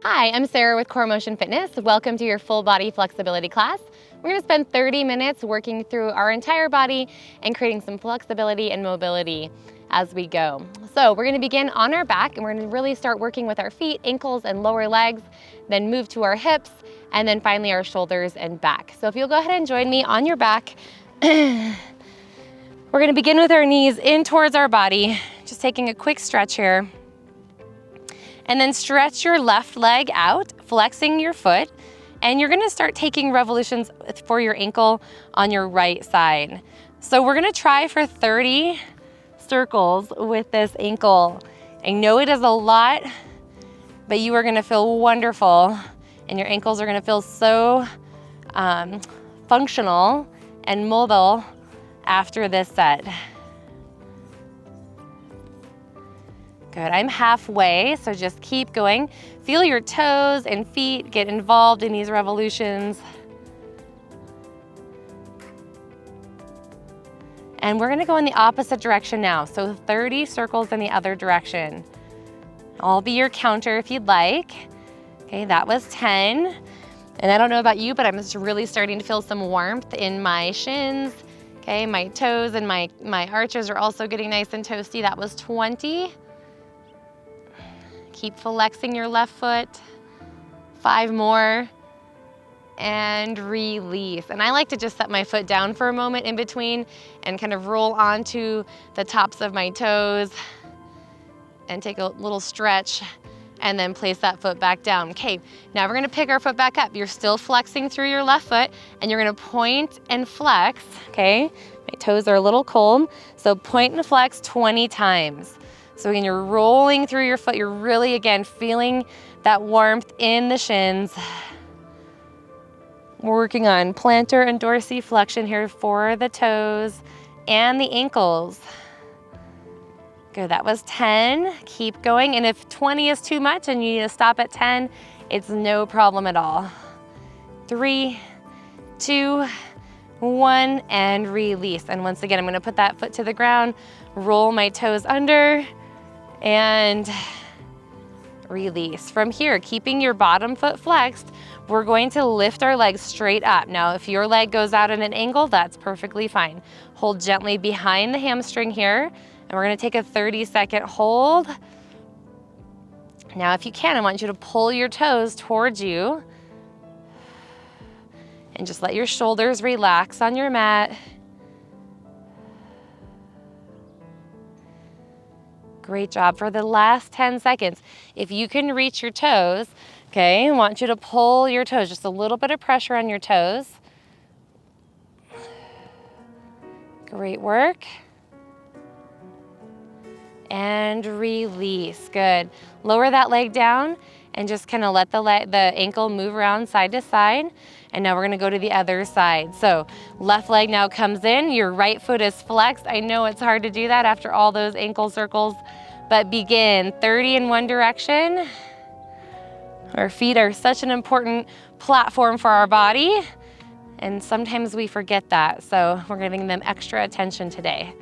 Hi, I'm Sarah with Core Motion Fitness. Welcome to your full body flexibility class. We're going to spend 30 minutes working through our entire body and creating some flexibility and mobility as we go. So we're going to begin on our back, and we're going to really start working with our feet, ankles, and lower legs, then move to our hips, and then finally our shoulders and back. So if you'll go ahead and join me on your back, we're going to begin with our knees in towards our body, just taking a quick stretch here. And then stretch your left leg out, flexing your foot, and you're gonna start taking revolutions for your ankle on your right side. So we're gonna try for 30 circles with this ankle. I know it is a lot, but you are gonna feel wonderful, and your ankles are gonna feel so functional and mobile after this set. Good, I'm halfway, so just keep going. Feel your toes and feet get involved in these revolutions. And we're gonna go in the opposite direction now, so 30 circles in the other direction. I'll be your counter if you'd like. Okay, that was 10. And I don't know about you, but I'm just really starting to feel some warmth in my shins. Okay, my toes and my arches are also getting nice and toasty. That was 20. Keep flexing your left foot. 5 more, and release. And I like to just set my foot down for a moment in between and kind of roll onto the tops of my toes and take a little stretch and then place that foot back down. Okay, now we're gonna pick our foot back up. You're still flexing through your left foot, and you're gonna point and flex, okay? My toes are a little cold, so point and flex 20 times. So again, you're rolling through your foot. You're really, again, feeling that warmth in the shins. We're working on plantar and dorsiflexion here for the toes and the ankles. Good, that was 10. Keep going, and if 20 is too much and you need to stop at 10, it's no problem at all. 3, 2, 1, and release. And once again, I'm gonna put that foot to the ground, roll my toes under, and release. From here, keeping your bottom foot flexed, we're going to lift our legs straight up. Now, if your leg goes out at an angle, that's perfectly fine. Hold gently behind the hamstring here, and we're gonna take a 30-second hold. Now, if you can, I want you to pull your toes towards you and just let your shoulders relax on your mat. Great job. For the last 10 seconds, if you can reach your toes, okay, I want you to pull your toes, just a little bit of pressure on your toes. Great work. And release, good. Lower that leg down and just kind of let the ankle move around side to side. And now we're gonna go to the other side. So left leg now comes in, your right foot is flexed. I know it's hard to do that after all those ankle circles, but begin 30 in one direction. Our feet are such an important platform for our body, and sometimes we forget that. So we're giving them extra attention today.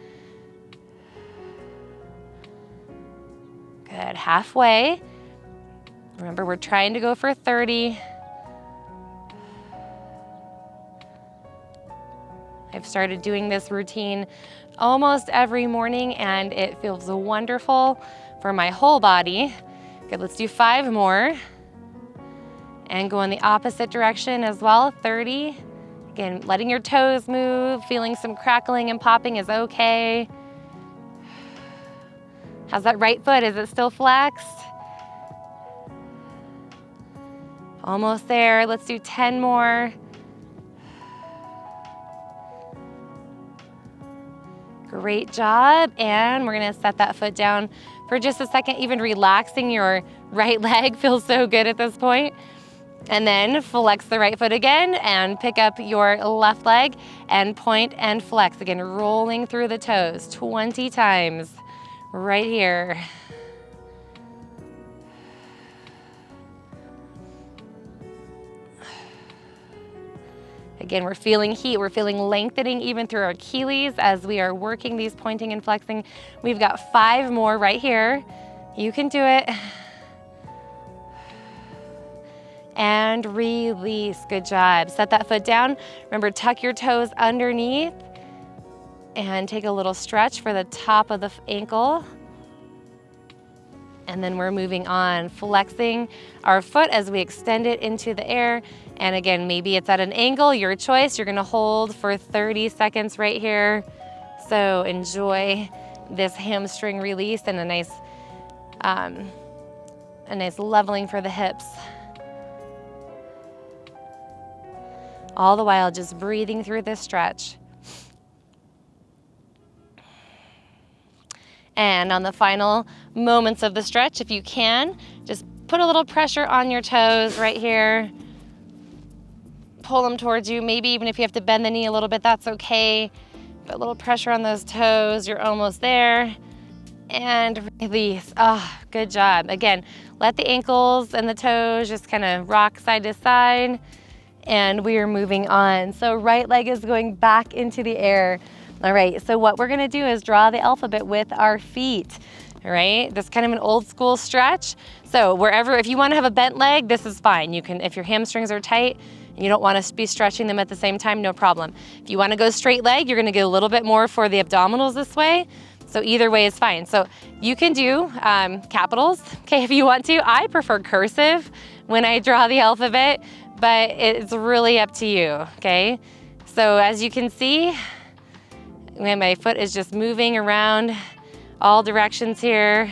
Good, halfway. Remember, we're trying to go for 30. I've started doing this routine almost every morning, and it feels wonderful for my whole body. Good, let's do 5 more. And go in the opposite direction as well, 30. Again, letting your toes move, feeling some crackling and popping is okay. How's that right foot? Is it still flexed? Almost there. Let's do 10 more. Great job. And we're gonna set that foot down for just a second. Even relaxing your right leg feels so good at this point. And then flex the right foot again and pick up your left leg and point and flex. Again, rolling through the toes 20 times right here. Again, we're feeling heat, we're feeling lengthening even through our Achilles as we are working these pointing and flexing. We've got 5 more right here. You can do it. and release. Good job. Set that foot down. Remember, tuck your toes underneath and take a little stretch for the top of the ankle. And then we're moving on, flexing our foot as we extend it into the air. And again, maybe it's at an angle, your choice. You're gonna hold for 30 seconds right here. So enjoy this hamstring release and a nice leveling for the hips. All the while just breathing through this stretch. And on the final moments of the stretch, if you can, just put a little pressure on your toes right here. Pull them towards you. Maybe even if you have to bend the knee a little bit, that's okay. Put a little pressure on those toes. You're almost there. And release. Oh, good job. Again, let the ankles and the toes just kind of rock side to side. And we are moving on. So right leg is going back into the air. All right, so what we're gonna do is draw the alphabet with our feet. All right, this is kind of an old school stretch. So wherever, if you wanna have a bent leg, this is fine. You can, if your hamstrings are tight and you don't wanna be stretching them at the same time, no problem. If you wanna go straight leg, you're gonna get a little bit more for the abdominals this way. So either way is fine. So you can do capitals, okay, if you want to. I prefer cursive when I draw the alphabet, but it's really up to you, okay? So as you can see, my foot is just moving around all directions here.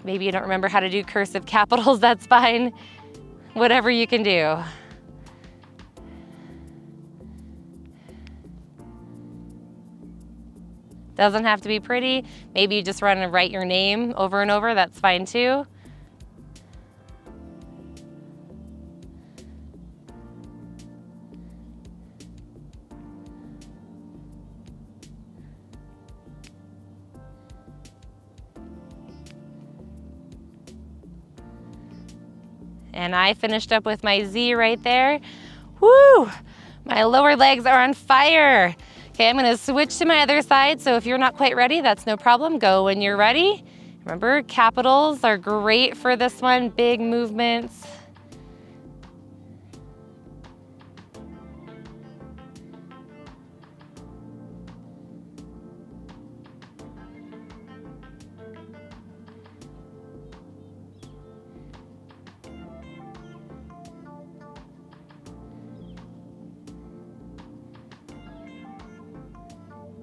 Maybe you don't remember how to do cursive capitals, that's fine. Whatever you can do. Doesn't have to be pretty. Maybe you just want to write your name over and over, that's fine too. And I finished up with my Z right there. Woo! My lower legs are on fire. Okay, I'm gonna switch to my other side. So if you're not quite ready, that's no problem. Go when you're ready. Remember, capitals are great for this one, big movements.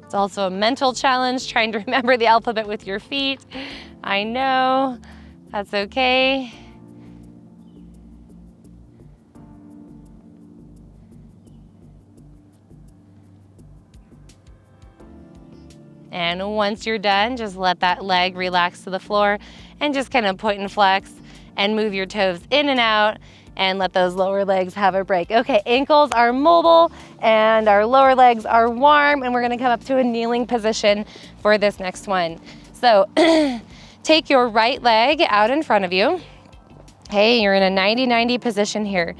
It's also a mental challenge trying to remember the alphabet with your feet. I know, that's okay. And once you're done, just let that leg relax to the floor and just kind of point and flex and move your toes in and out and let those lower legs have a break. Okay, ankles are mobile and our lower legs are warm, and we're gonna come up to a kneeling position for this next one. So take your right leg out in front of you. Okay, you're in a 90-90 position here.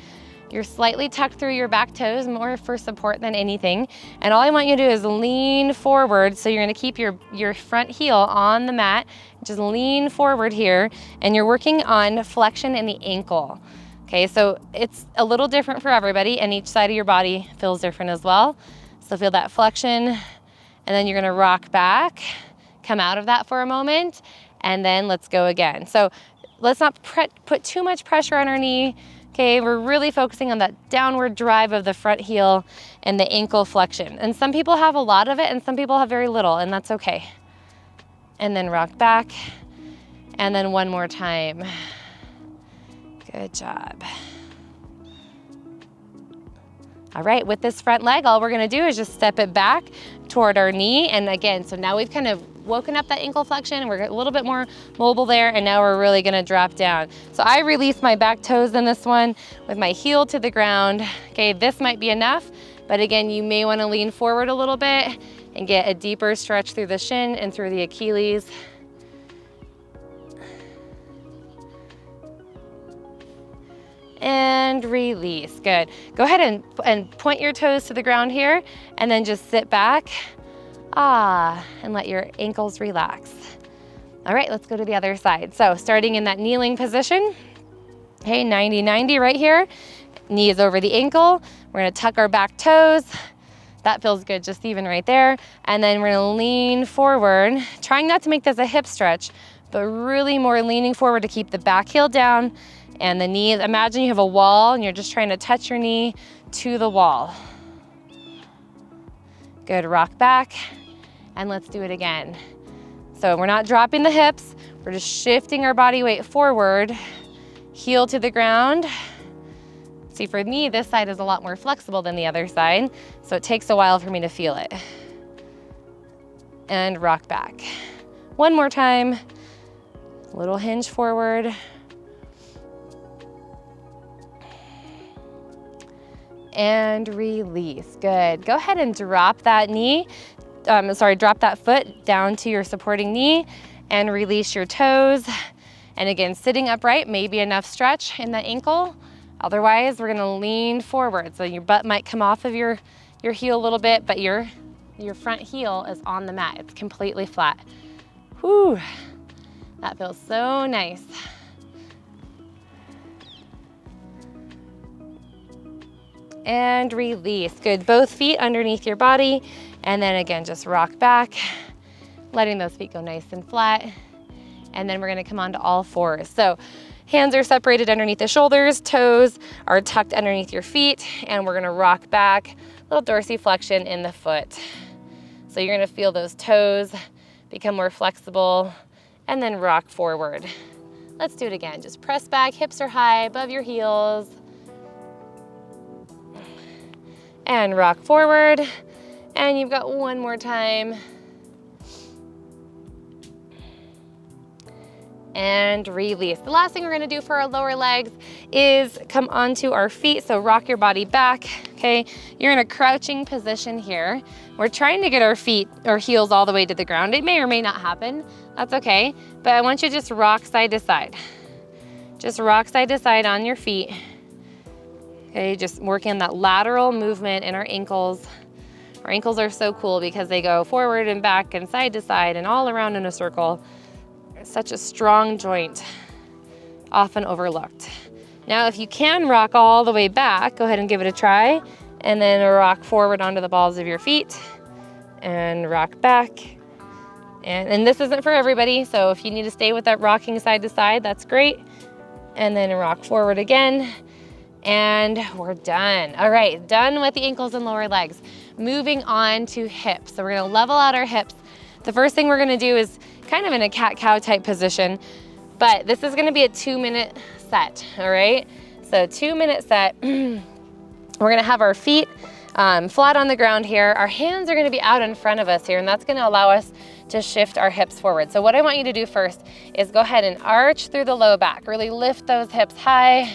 You're slightly tucked through your back toes, more for support than anything. And all I want you to do is lean forward. So you're gonna keep your front heel on the mat. Just lean forward here, and you're working on flexion in the ankle. Okay, so it's a little different for everybody, and each side of your body feels different as well. So feel that flexion, and then you're gonna rock back, come out of that for a moment, and then let's go again. So let's not put too much pressure on our knee. Okay, we're really focusing on that downward drive of the front heel and the ankle flexion. And some people have a lot of it, and some people have very little, and that's okay. And then rock back, and then one more time. Good job. All right, with this front leg, all we're gonna do is just step it back toward our knee. And again, so now we've kind of woken up that ankle flexion, and we're a little bit more mobile there, and now we're really gonna drop down. So I release my back toes in this one with my heel to the ground. Okay, this might be enough, but again, you may wanna lean forward a little bit and get a deeper stretch through the shin and through the Achilles. And release, good. Go ahead and point your toes to the ground here, and then just sit back, and let your ankles relax. All right, let's go to the other side. So starting in that kneeling position, Okay, 90-90 right here. Knees over the ankle. We're gonna tuck our back toes. That feels good, just even right there. And then we're gonna lean forward, trying not to make this a hip stretch, but really more leaning forward to keep the back heel down and the knees. Imagine you have a wall and you're just trying to touch your knee to the wall. Good, rock back, and let's do it again. So we're not dropping the hips, we're just shifting our body weight forward, heel to the ground. See, for me, this side is a lot more flexible than the other side, so it takes a while for me to feel it. And rock back. One more time, little hinge forward. And release, good. Go ahead and drop that knee, drop that foot down to your supporting knee and release your toes. And again, sitting upright may be enough stretch in the ankle. Otherwise, we're gonna lean forward. So your butt might come off of your heel a little bit, but your front heel is on the mat. It's completely flat. Whew, that feels so nice. And release, good. Both feet underneath your body. And then again, just rock back, letting those feet go nice and flat. And then we're gonna come onto all fours. So hands are separated underneath the shoulders, toes are tucked underneath your feet, and we're gonna rock back, little dorsiflexion in the foot. So you're gonna feel those toes become more flexible, and then rock forward. Let's do it again. Just press back, hips are high above your heels. And rock forward. And you've got one more time. And release. The last thing we're gonna do for our lower legs is come onto our feet. So rock your body back, okay? You're in a crouching position here. We're trying to get our feet or heels all the way to the ground. It may or may not happen, that's okay. But I want you to just rock side to side. Just rock side to side on your feet. Okay, just working on that lateral movement in our ankles. Our ankles are so cool because they go forward and back and side to side and all around in a circle. It's such a strong joint, often overlooked. Now, if you can rock all the way back, go ahead and give it a try. And then rock forward onto the balls of your feet and rock back. And this isn't for everybody, so if you need to stay with that rocking side to side, that's great. And then rock forward again. And we're done. All right, done with the ankles and lower legs. Moving on to hips. So we're gonna level out our hips. The first thing we're gonna do is kind of in a cat-cow type position, but this is gonna be a 2-minute set, all right? So 2-minute set. We're gonna have our feet flat on the ground here. Our hands are gonna be out in front of us here, and that's gonna allow us to shift our hips forward. So what I want you to do first is go ahead and arch through the low back. Really lift those hips high.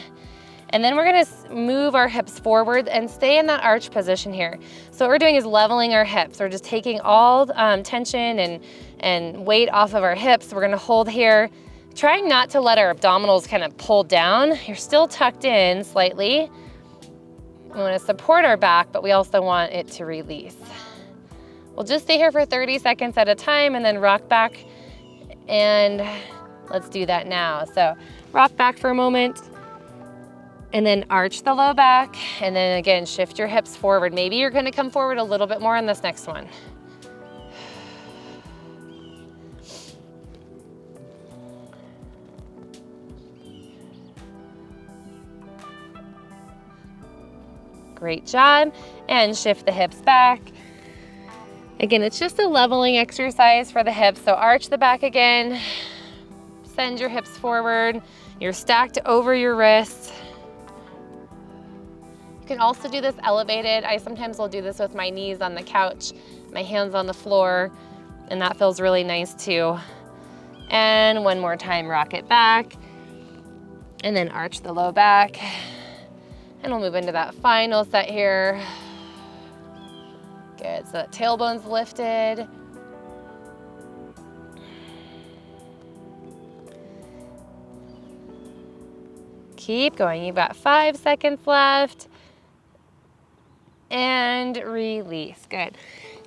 And then we're gonna move our hips forward and stay in that arch position here. So what we're doing is leveling our hips. We're just taking all tension and weight off of our hips. We're gonna hold here, trying not to let our abdominals kind of pull down. You're still tucked in slightly. We wanna support our back, but we also want it to release. We'll just stay here for 30 seconds at a time and then rock back. And let's do that now. So rock back for a moment. And then arch the low back, and then again, shift your hips forward. Maybe you're gonna come forward a little bit more on this next one. Great job, and shift the hips back. Again, it's just a leveling exercise for the hips, so arch the back again, send your hips forward, you're stacked over your wrists. You can also do this elevated. I sometimes will do this with my knees on the couch, my hands on the floor, and that feels really nice too. And one more time, rock it back, and then arch the low back. And we'll move into that final set here. Good, so that tailbone's lifted. Keep going, you've got 5 seconds left. And release, good.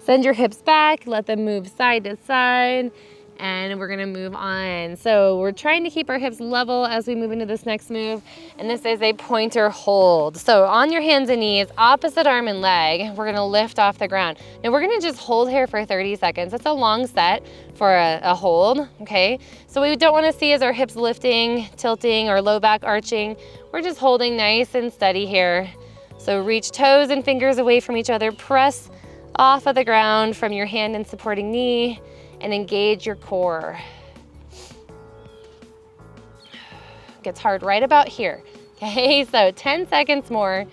Send your hips back, let them move side to side, and we're gonna move on. So we're trying to keep our hips level as we move into this next move, and this is a pointer hold. So on your hands and knees, opposite arm and leg, we're gonna lift off the ground. Now we're gonna just hold here for 30 seconds. That's a long set for a hold, okay? So what we don't wanna see is our hips lifting, tilting, or low back arching. We're just holding nice and steady here. So reach toes and fingers away from each other, press off of the ground from your hand and supporting knee, and engage your core. Gets hard right about here. Okay, so 10 seconds more.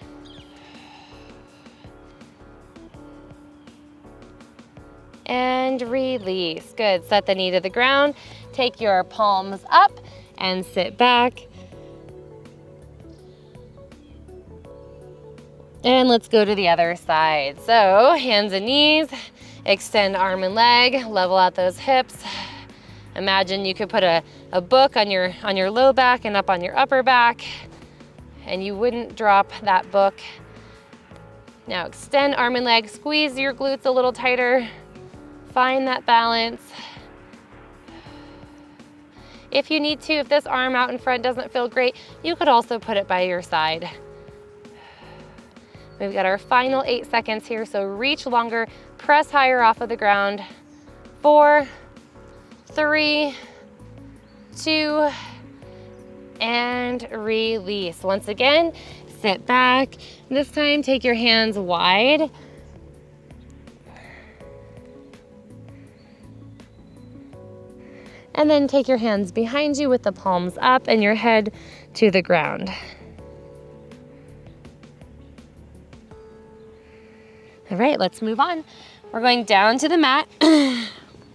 And release. Good, set the knee to the ground. Take your palms up and sit back. And let's go to the other side. So hands and knees, extend arm and leg, level out those hips. Imagine you could put a book on your low back and up on your upper back, and you wouldn't drop that book. Now extend arm and leg, squeeze your glutes a little tighter, find that balance. If you need to, if this arm out in front doesn't feel great, you could also put it by your side. We've got our final 8 seconds here, so reach longer, press higher off of the ground. 4, 3, 2, and release. Once again, sit back. This time, take your hands wide. And then take your hands behind you with the palms up and your head to the ground. All right, let's move on. We're going down to the mat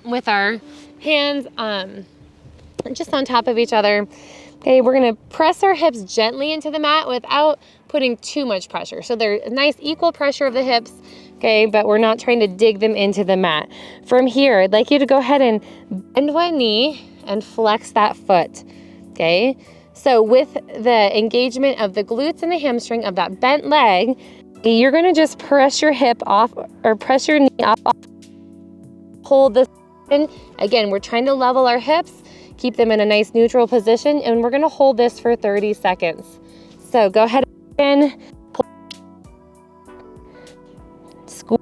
with our hands just on top of each other. Okay, we're gonna press our hips gently into the mat without putting too much pressure. So there's a nice equal pressure of the hips, okay, but we're not trying to dig them into the mat. From here, I'd like you to go ahead and bend one knee and flex that foot, okay? So with the engagement of the glutes and the hamstring of that bent leg, you're gonna just press your hip off or press your knee off. Hold this in. Again, we're trying to level our hips, keep them in a nice neutral position, and we're gonna hold this for 30 seconds. So go ahead and pull. Squeeze.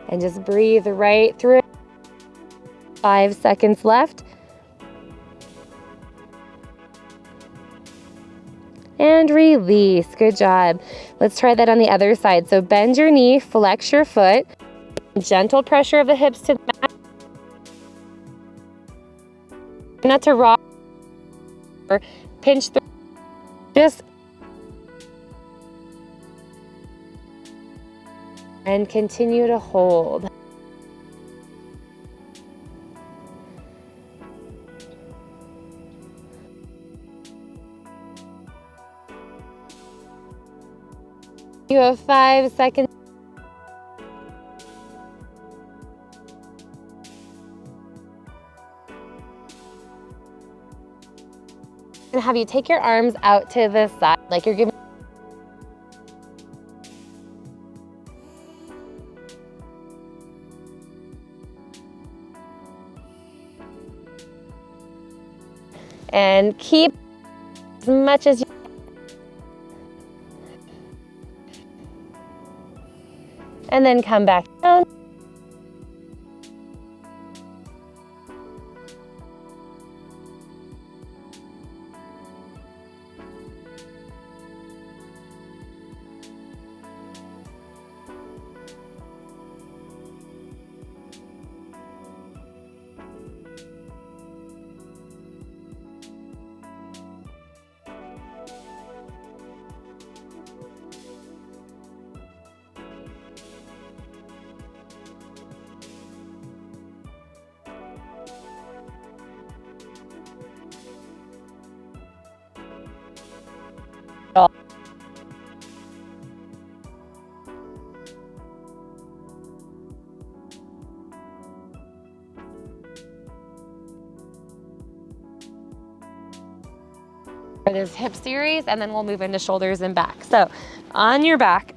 And just breathe right through it. 5 seconds left. And release. Good job. Let's try that on the other side. So bend your knee, flex your foot, gentle pressure of the hips to the mat. Not to rock or pinch through. Just and continue to hold. You have 5 seconds. And have you take your arms out to the side, like you're giving. And keep as much as you. And then come back down. For this hip series, and then we'll move into shoulders and back. So On your back,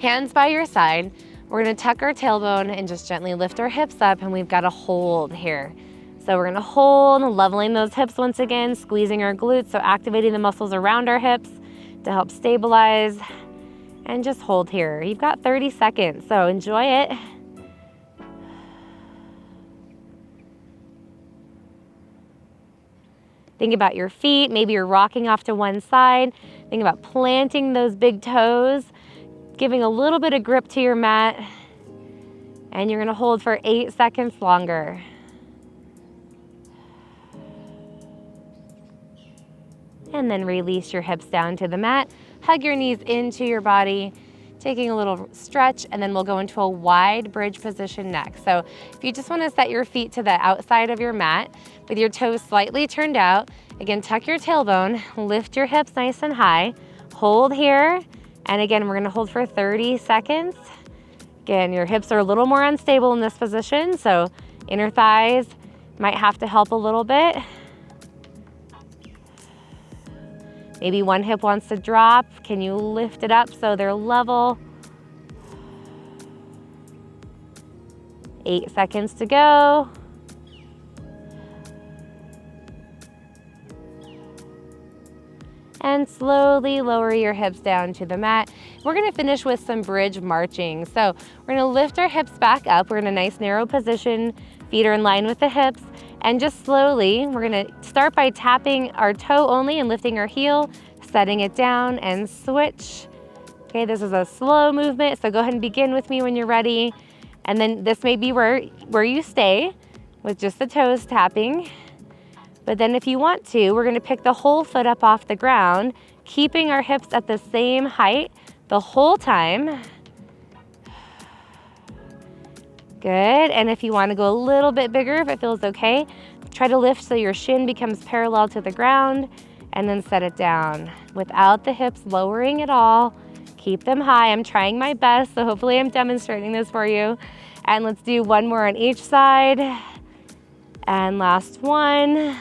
hands by your side. We're gonna tuck our tailbone and just gently lift our hips up, and we've got a hold here. So we're gonna hold, leveling those hips once again, squeezing our glutes, so activating the muscles around our hips to help stabilize, and just hold here. You've got 30 seconds, so enjoy it. Think about your feet. Maybe you're rocking off to one side. Think about planting those big toes, giving a little bit of grip to your mat, and you're gonna hold for 8 seconds longer. And then release your hips down to the mat. Hug your knees into your body, taking a little stretch, and then we'll go into a wide bridge position next. So if you just wanna set your feet to the outside of your mat with your toes slightly turned out, again, tuck your tailbone, lift your hips nice and high, hold here, and again, we're gonna hold for 30 seconds. Again, your hips are a little more unstable in this position, so inner thighs might have to help a little bit. Maybe one hip wants to drop. Can you lift it up so they're level? 8 seconds to go. And slowly lower your hips down to the mat. We're gonna finish with some bridge marching. So we're gonna lift our hips back up. We're in a nice narrow position. Feet are in line with the hips. And just slowly, we're gonna start by tapping our toe only and lifting our heel, setting it down and switch. Okay, this is a slow movement, so go ahead and begin with me when you're ready. And then this may be where you stay with just the toes tapping. But then if you want to, we're gonna pick the whole foot up off the ground, keeping our hips at the same height the whole time. Good, and if you wanna go a little bit bigger, if it feels okay, try to lift so your shin becomes parallel to the ground, and then set it down without the hips lowering at all. Keep them high. I'm trying my best, so hopefully I'm demonstrating this for you. And let's do one more on each side. And last one.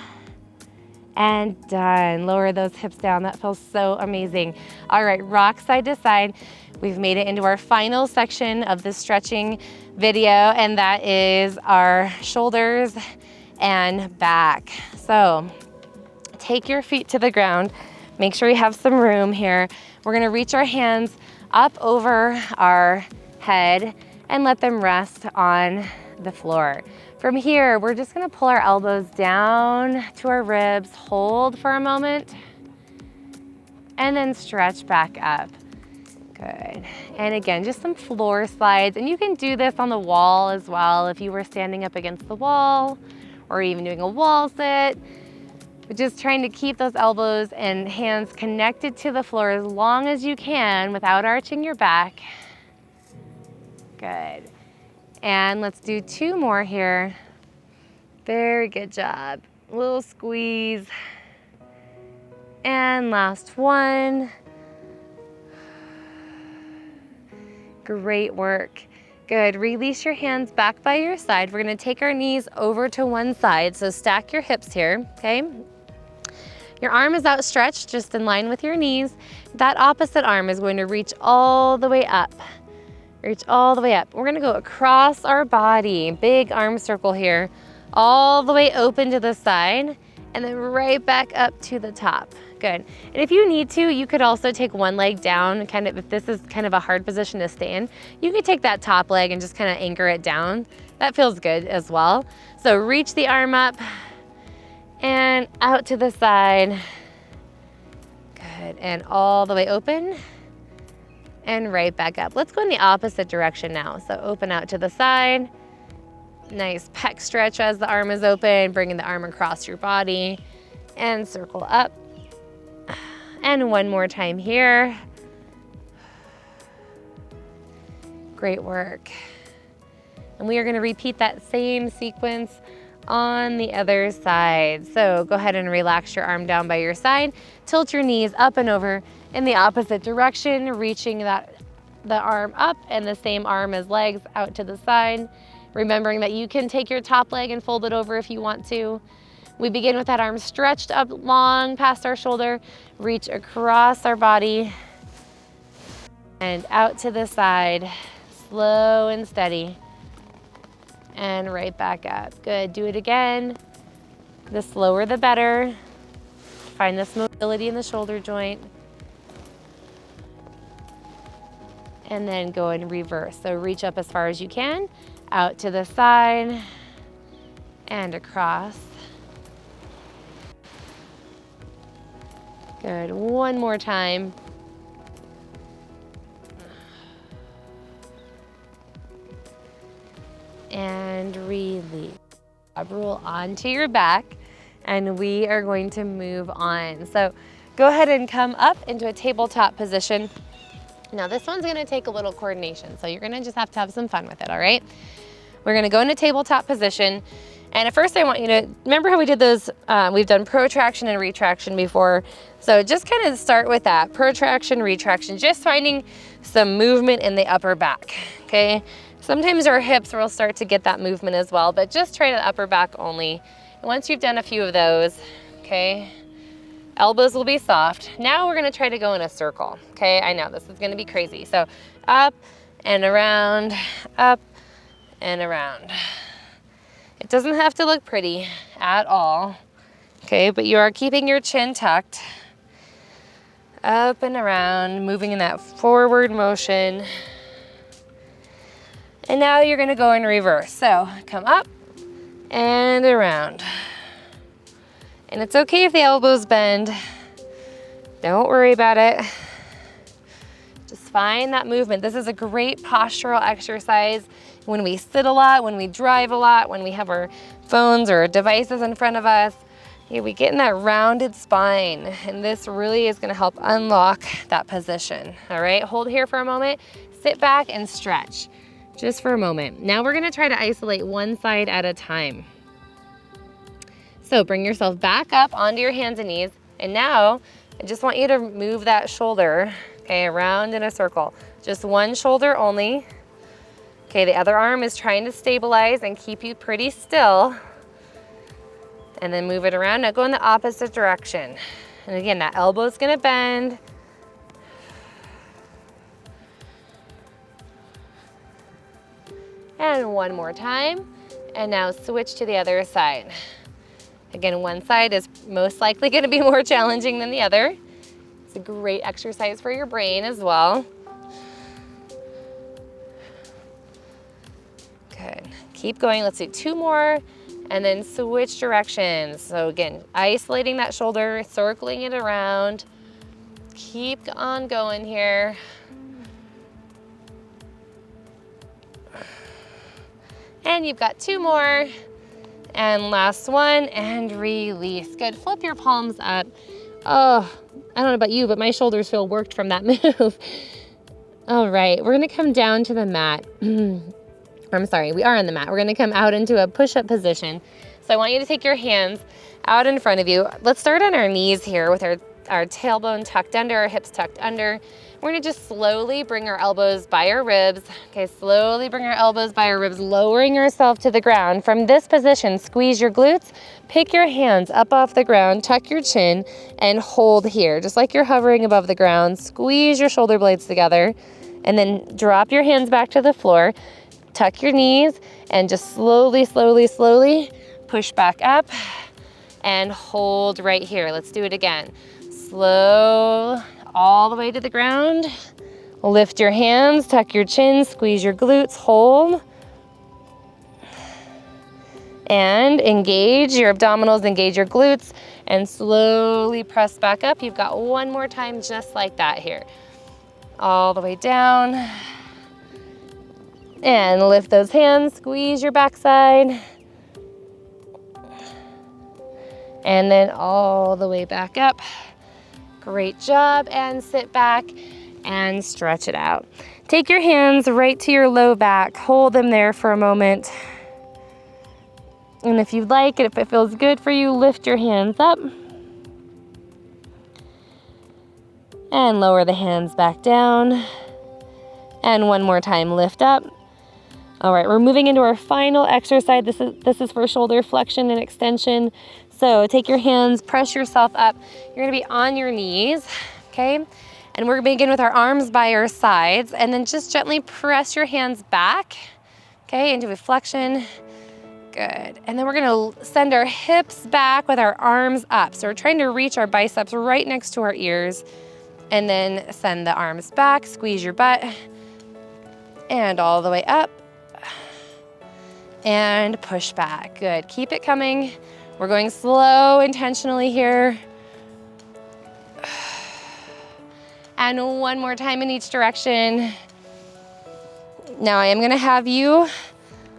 And done. Lower those hips down. That feels so amazing. All right, rock side to side. We've made it into our final section of this stretching video, and that is our shoulders and back. So take your feet to the ground. Make sure you have some room here. We're gonna reach our hands up over our head and let them rest on the floor. From here, we're just gonna pull our elbows down to our ribs, hold for a moment, and then stretch back up. Good. And again, just some floor slides. And you can do this on the wall as well if you were standing up against the wall or even doing a wall sit. But just trying to keep those elbows and hands connected to the floor as long as you can without arching your back. Good. And let's do 2 more here. Very good job. A little squeeze. And last one. Great work. Good. Release your hands back by your side. We're gonna take our knees over to one side. So stack your hips here, okay? Your arm is outstretched, just in line with your knees. That opposite arm is going to reach all the way up. Reach all the way up. We're gonna go across our body, big arm circle here, all the way open to the side, and then right back up to the top. Good. And if you need to, you could also take one leg down, kind of, if this is kind of a hard position to stay in, you could take that top leg and just kind of anchor it down. That feels good as well. So reach the arm up and out to the side. Good. And all the way open and right back up. Let's go in the opposite direction now. So open out to the side. Nice pec stretch as the arm is open, bringing the arm across your body and circle up. And one more time here. Great work. And we are gonna repeat that same sequence on the other side. So go ahead and relax your arm down by your side. Tilt your knees up and over in the opposite direction, reaching the arm up and the same arm as legs out to the side. Remembering that you can take your top leg and fold it over if you want to. We begin with that arm stretched up long past our shoulder, reach across our body, and out to the side, slow and steady, and right back up. Good, do it again. The slower the better. Find this mobility in the shoulder joint. And then go in reverse. So reach up as far as you can, out to the side, and across. Good, one more time. And release. Roll onto your back, and we are going to move on. So go ahead and come up into a tabletop position. Now this one's gonna take a little coordination, so you're gonna just have to have some fun with it, all right? We're gonna go into tabletop position, and at first I want you to, remember how we did those, we've done protraction and retraction before, so just kind of start with that, protraction, retraction, just finding some movement in the upper back, okay? Sometimes our hips will start to get that movement as well, but just try the upper back only. And once you've done a few of those, okay, elbows will be soft. Now we're gonna try to go in a circle, okay? I know this is gonna be crazy. So up and around, up and around. It doesn't have to look pretty at all, okay? But you are keeping your chin tucked. Up and around, moving in that forward motion. And now you're gonna go in reverse. So come up and around. And it's okay if the elbows bend. Don't worry about it. Just find that movement. This is a great postural exercise when we sit a lot, when we drive a lot, when we have our phones or devices in front of us. We get in that rounded spine, and this really is gonna help unlock that position. All right, hold here for a moment, sit back and stretch. Just for a moment. Now we're gonna try to isolate one side at a time. So bring yourself back up onto your hands and knees. And now I just want you to move that shoulder, okay, around in a circle. Just one shoulder only. Okay, the other arm is trying to stabilize and keep you pretty still. And then move it around. Now go in the opposite direction. And again, that elbow is gonna bend. And one more time. And now switch to the other side. Again, one side is most likely going to be more challenging than the other. It's a great exercise for your brain as well. Good. Keep going. Let's do two more and then switch directions. So again, isolating that shoulder, circling it around. Keep on going here. And you've got two more. And last one, and release. Good, flip your palms up. Oh, I don't know about you, but my shoulders feel worked from that move. All right, we're gonna come down to the mat. I'm sorry, we are on the mat. We're gonna come out into a push-up position. So I want you to take your hands out in front of you. Let's start on our knees here with our tailbone tucked under, our hips tucked under. We're gonna just slowly bring our elbows by our ribs. Okay, slowly bring our elbows by our ribs, lowering yourself to the ground. From this position, squeeze your glutes, pick your hands up off the ground, tuck your chin, and hold here. Just like you're hovering above the ground, squeeze your shoulder blades together, and then drop your hands back to the floor, tuck your knees, and just slowly, slowly, slowly push back up and hold right here. Let's do it again. Slow, all the way to the ground. Lift your hands, tuck your chin, squeeze your glutes, hold. And engage your abdominals, engage your glutes, and slowly press back up. You've got one more time just like that here. All the way down. And lift those hands, squeeze your backside. And then all the way back up. Great job, and sit back and stretch it out. Take your hands right to your low back, hold them there for a moment. And if you'd like, if it feels good for you, lift your hands up. And lower the hands back down. And one more time, lift up. All right, we're moving into our final exercise. This is for shoulder flexion and extension. So take your hands, press yourself up. You're gonna be on your knees, okay? And we're gonna begin with our arms by our sides, and then just gently press your hands back, okay, into a flexion. Good. And then we're gonna send our hips back with our arms up. So we're trying to reach our biceps right next to our ears, and then send the arms back, squeeze your butt, and all the way up, and push back. Good. Keep it coming. We're going slow intentionally here. And one more time in each direction. Now I am gonna have you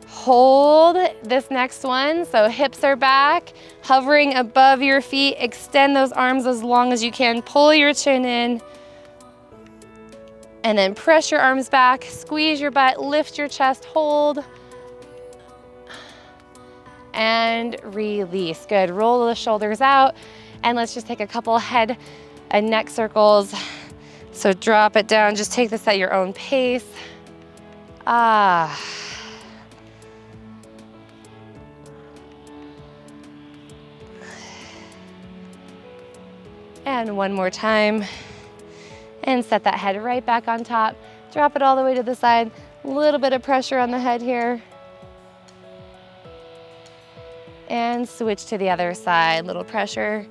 hold this next one. So hips are back, hovering above your feet. Extend those arms as long as you can. Pull your chin in. And then press your arms back, squeeze your butt, lift your chest, hold. And release. Good. Roll the shoulders out. And let's just take a couple head and neck circles. So drop it down. Just take this at your own pace. And one more time. And set that head right back on top. Drop it all the way to the side. A little bit of pressure on the head here. And switch to the other side. Little pressure.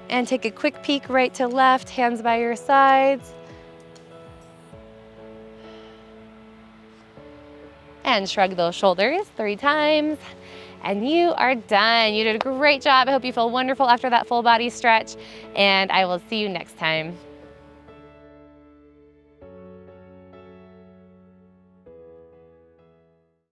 And take a quick peek right to left, hands by your sides. And shrug those shoulders 3 times. And you are done. You did a great job. I hope you feel wonderful after that full body stretch. And I will see you next time.